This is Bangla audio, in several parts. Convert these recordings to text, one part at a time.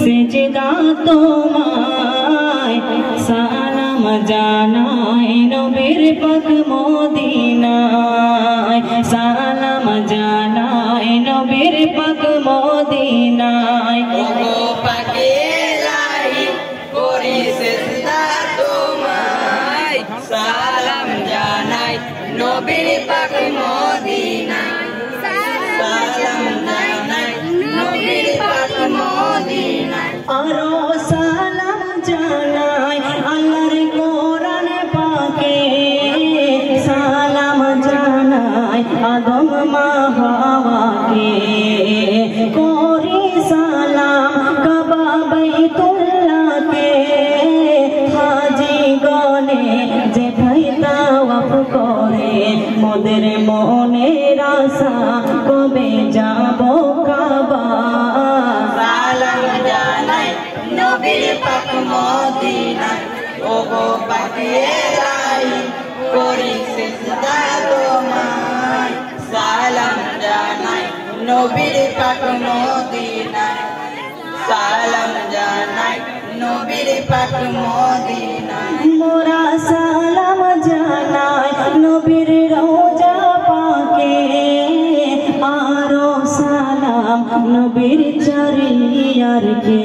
সেজদা তোমায় সালাম জানাই নবীর পাক মদিনায় সালাম জানাই নবীর পাক মদিনায় ওগো পাকে ইলাহি করি সেজদা তোমায় সালাম জানাই নবীর পাক মদিনায় সালাম জানাই নবীর পাক মদিনায় আরো সালাম জানাই আল্লাহর কোরআন পাকে সালাম জানাই আদম মা হাওয়াকে করি সালাম কাবা বাইতুল্লাহকে হাজি গনে যে ভাই তাওয়াফ করে মোদের মনের আশা কবে যাব কাবা সালাম জানাই নবীর পাক মদিনায় ওগো পাকে ইলাহি করি সেজদা তোমায় সালাম জানাই নবীর পাক মদিনায় সালাম জানাই নবীর পাক মদিনায় মোরা সালাম জানাই নবীর রওজা পাকে আরো সালাম নবীর চারিয়ারকে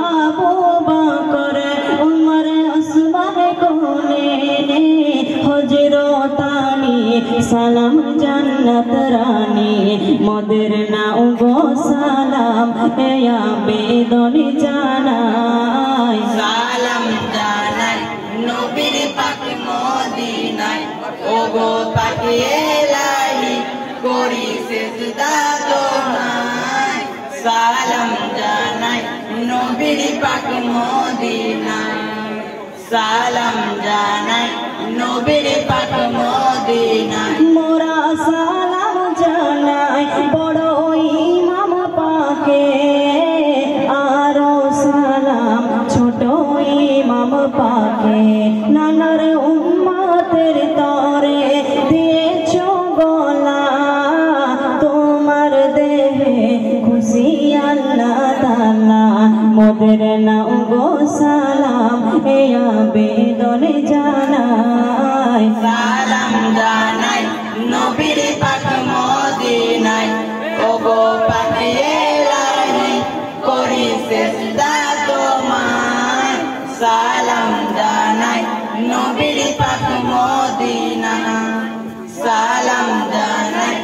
আবু বকর উমর ওসমান কোনে হযরত আলী সালাম জান্নাত রানী মোদের নাও গো সালাম ইয়া বেদনি জানাই সালাম জানাই নবীর পাক মদিনায় ওগো পাকে ইলাহি করি সেজদা তোমায় সালাম জানাই নবীর পাক মদিনায় সালাম জানাই নবীর পাক মদিনায় মোরা সালাম জানাই বড় ইমাম পাকে আরো সালাম ছোট ইমাম পাকে নানার উম্মতের তরে দিয়েছো গলা তোমার দেহে খুশি আল্লাহ তাআলা মোদের নাও গো সালাম ইয়া বেদনে জানাই সালাম জানাই নবীর পাক মদিনায় ওগো পাকে ইলাহি করি সেজদা তোমায় সালাম জানাই নবীর পাক মদিনায় সালাম জানাই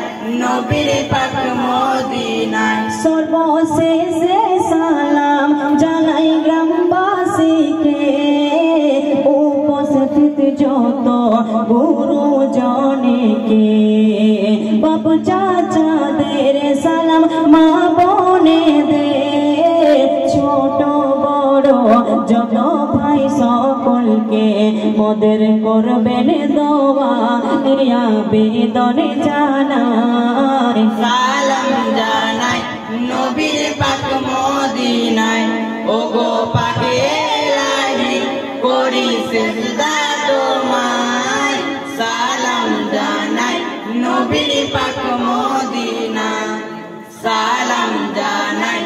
নবীর পাক মদিনায় সর্বশেষে সালাম জানাই গ্রামবাসীকে উপস্থিত যত গুরুজনকে বাপ চাচাদের সালাম মা বোনেদের ছোট বড় যত ভাই সকলকে মোদের করবেন দোয়া ইয়া বেদনে জানাই সালাম জানাই নবীর পাক মদিনায় ওগো পাকে ইলাহি করি সেজদা তোমায় সালাম জানাই নবীর পাক মদিনায় সালাম জানাই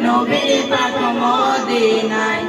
নবীর পাক মদিনায়